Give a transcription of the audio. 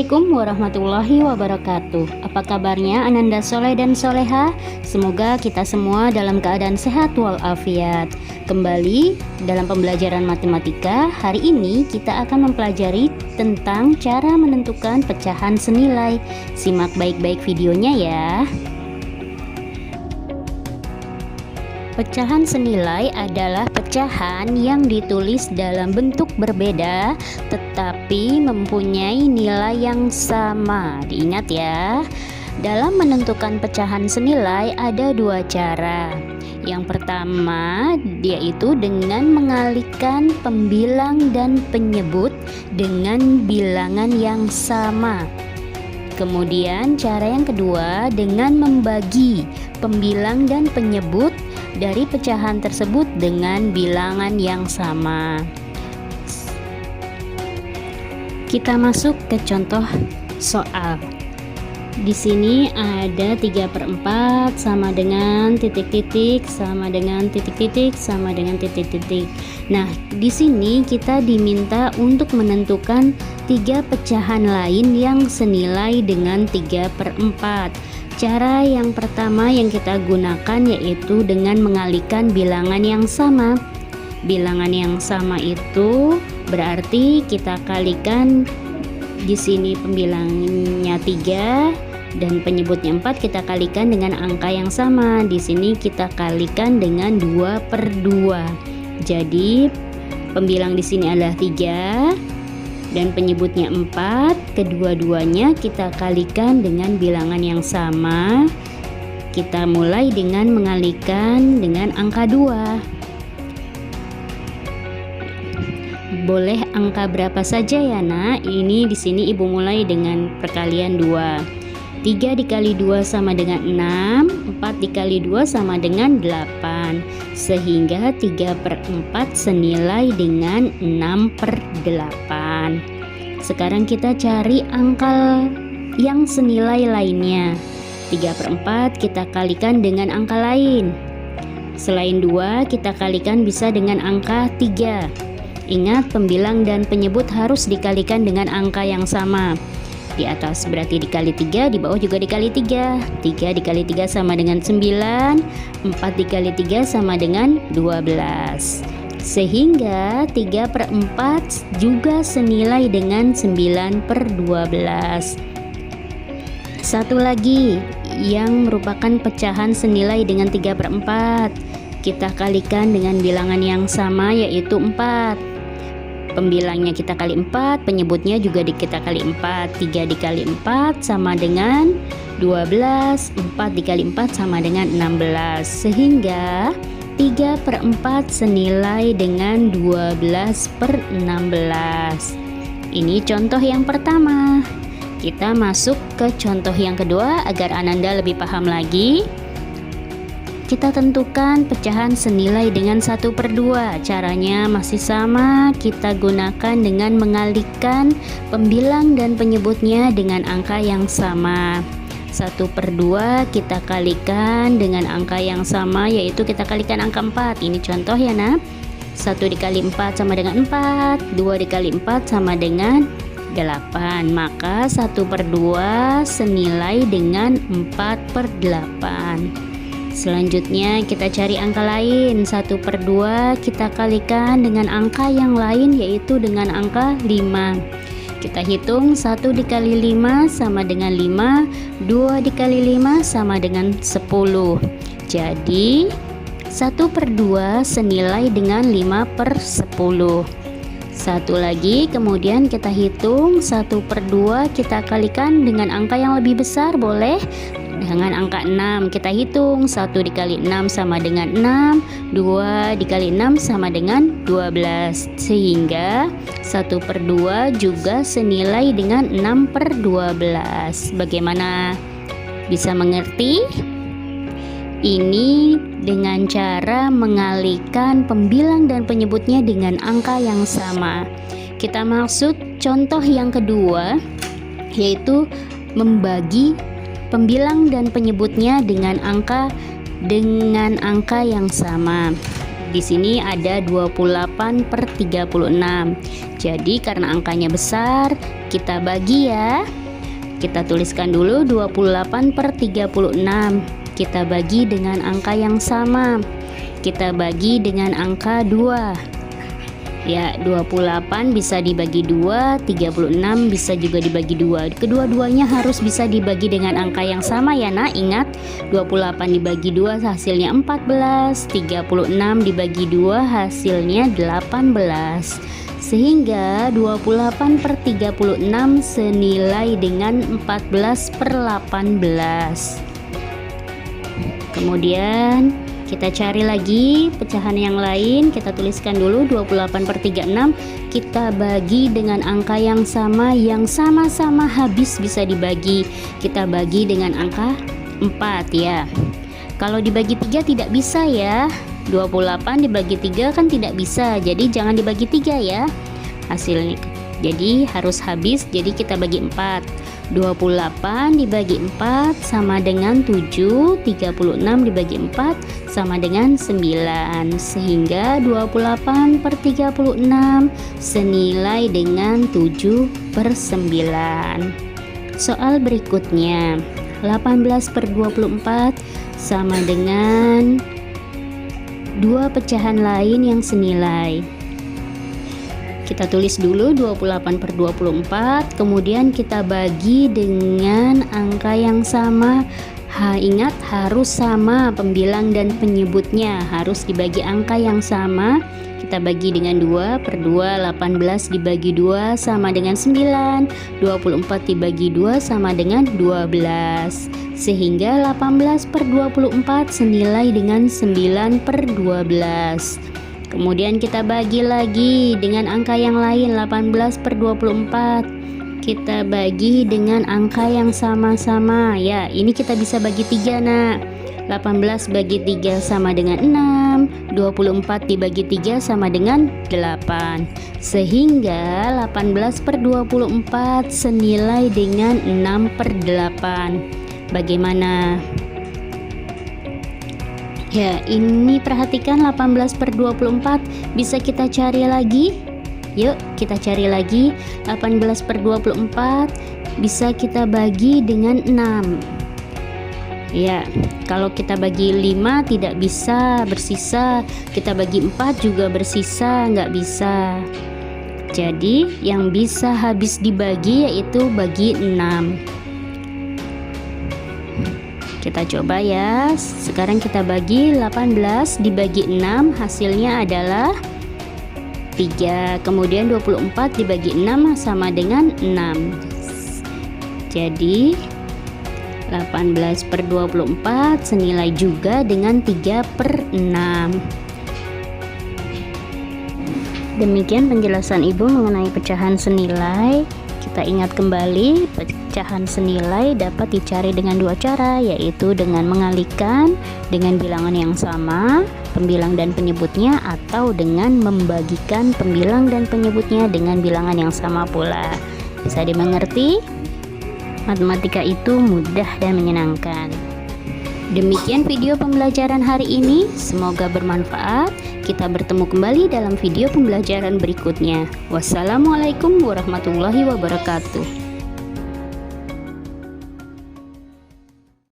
Assalamualaikum warahmatullahi wabarakatuh. Apa kabarnya Ananda Soleh dan Soleha? Semoga kita semua dalam keadaan sehat walafiat. Kembali dalam pembelajaran matematika, hari ini kita akan mempelajari tentang cara menentukan pecahan senilai. Simak baik-baik videonya ya. Pecahan senilai adalah pecahan yang ditulis dalam bentuk berbeda tetapi mempunyai nilai yang sama. Diingat ya, dalam menentukan pecahan senilai ada dua cara. Yang pertama yaitu dengan mengalihkan pembilang dan penyebut dengan bilangan yang sama. Kemudian cara yang kedua dengan membagi pembilang dan penyebut dari pecahan tersebut dengan bilangan yang sama. Kita masuk ke contoh soal. Di sini ada 3/4 sama dengan titik-titik sama dengan titik-titik sama dengan titik-titik. Nah, di sini kita diminta untuk menentukan 3 pecahan lain yang senilai dengan 3/4. Cara yang pertama yang kita gunakan yaitu dengan mengalihkan bilangan yang sama. Bilangan yang sama itu berarti kita kalikan, di sini pembilangnya 3 dan penyebutnya 4, kita kalikan dengan angka yang sama. Di sini kita kalikan dengan 2/2. Jadi pembilang di sini adalah 3 dan penyebutnya 4, kedua-duanya kita kalikan dengan bilangan yang sama. Kita mulai dengan mengalihkan dengan angka 2. Boleh angka berapa saja ya nak? Ini di sini ibu mulai dengan perkalian 2. 3 dikali 2 sama dengan 6, 4 dikali 2 sama dengan 8, sehingga 3/4 senilai dengan 6/8. Sekarang kita cari angka yang senilai lainnya. 3/4 kita kalikan dengan angka lain. Selain 2 kita kalikan bisa dengan angka 3. Ingat, pembilang dan penyebut harus dikalikan dengan angka yang sama. Di atas berarti dikali 3, di bawah juga dikali 3. 3 dikali 3 sama dengan 9, 4 dikali 3 sama dengan 12. Sehingga 3/4 juga senilai dengan 9/12. Satu lagi yang merupakan pecahan senilai dengan 3/4. Kita kalikan dengan bilangan yang sama yaitu 4. Pembilangnya kita kali 4, penyebutnya juga kita kali 4. 3 dikali 4 sama dengan 12, 4 dikali 4 sama dengan 16. Sehingga 3/4 senilai dengan 12/16. Ini contoh yang pertama. Kita masuk ke contoh yang kedua agar Ananda lebih paham lagi. Kita tentukan pecahan senilai dengan 1/2. Caranya masih sama, kita gunakan dengan mengalihkan pembilang dan penyebutnya dengan angka yang sama. 1/2 kita kalikan dengan angka yang sama, yaitu kita kalikan angka 4. Ini contoh ya nak. 1 dikali 4 sama dengan 4, 2 dikali 4 sama dengan 8. Maka 1/2 senilai dengan 4/8. Selanjutnya kita cari angka lain. 1/2 kita kalikan dengan angka yang lain yaitu dengan angka 5. Kita hitung, 1 dikali 5 sama dengan 5, 2 dikali 5 sama dengan 10. Jadi 1/2 senilai dengan 5/10. Satu lagi, kemudian kita hitung, 1/2 kita kalikan dengan angka yang lebih besar, boleh dengan angka 6. Kita hitung, 1 dikali 6 sama dengan 6, 2 dikali 6 sama dengan 12, sehingga 1/2 juga senilai dengan 6/12. Bagaimana? Bisa mengerti? Ini dengan cara mengalihkan pembilang dan penyebutnya dengan angka yang sama. Kita maksud contoh yang kedua, yaitu membagi pembilang dan penyebutnya dengan angka yang sama. di sini ada 28/36. Jadi karena angkanya besar, kita bagi ya. Kita tuliskan dulu 28/36. Kita bagi dengan angka yang sama. Kita bagi dengan angka 2. Ya, 28 bisa dibagi 2, 36 bisa juga dibagi 2. Kedua-duanya harus bisa dibagi dengan angka yang sama ya nak. Ingat, 28 dibagi 2 hasilnya 14, 36 dibagi 2 hasilnya 18. Sehingga 28/36 senilai dengan 14/18. Kemudian kita cari lagi pecahan yang lain. Kita tuliskan dulu 28/36. Kita bagi dengan angka yang sama-sama habis bisa dibagi. Kita bagi dengan angka 4 ya. Kalau dibagi 3 tidak bisa ya. 28 dibagi 3 kan tidak bisa. Jadi jangan dibagi 3 ya hasilnya. Jadi harus habis. Jadi kita bagi 4. 28 dibagi 4 sama dengan 7, 36 dibagi 4 sama dengan 9, sehingga 28/36 senilai dengan 7/9. Soal berikutnya, 18/24 sama dengan 2 pecahan lain yang senilai. Kita tulis dulu 28/24, kemudian kita bagi dengan angka yang sama. Ingat harus sama pembilang dan penyebutnya, harus dibagi angka yang sama. Kita bagi dengan 2/2, 18 dibagi 2 sama dengan 9, 24 dibagi 2 sama dengan 12. Sehingga 18/24 senilai dengan 9/12. Kemudian kita bagi lagi dengan angka yang lain, 18/24. Kita bagi dengan angka yang sama-sama. Ya, ini kita bisa bagi 3 nak. 18 bagi 3 sama dengan 6, 24 dibagi 3 sama dengan 8. Sehingga 18/24 senilai dengan 6/8. Bagaimana? Ya, ini perhatikan 18/24 bisa kita cari lagi. Yuk, kita cari lagi. 18/24 bisa kita bagi dengan 6. Ya, kalau kita bagi 5 tidak bisa, bersisa. Kita bagi 4 juga bersisa, nggak bisa. Jadi, yang bisa habis dibagi yaitu bagi 6. Kita coba ya. Sekarang kita bagi 18 dibagi 6 hasilnya adalah 3. Kemudian 24 dibagi 6 sama dengan 6. Jadi 18/24 senilai juga dengan 3/6. Demikian penjelasan Ibu mengenai pecahan senilai. Kita ingat kembali, pecahan senilai dapat dicari dengan 2 cara, yaitu dengan mengalihkan dengan bilangan yang sama, pembilang dan penyebutnya, atau dengan membagikan pembilang dan penyebutnya dengan bilangan yang sama pula. Bisa dimengerti? Matematika itu mudah dan menyenangkan. Demikian video pembelajaran hari ini, semoga bermanfaat. Kita bertemu kembali dalam video pembelajaran berikutnya. Wassalamualaikum warahmatullahi wabarakatuh.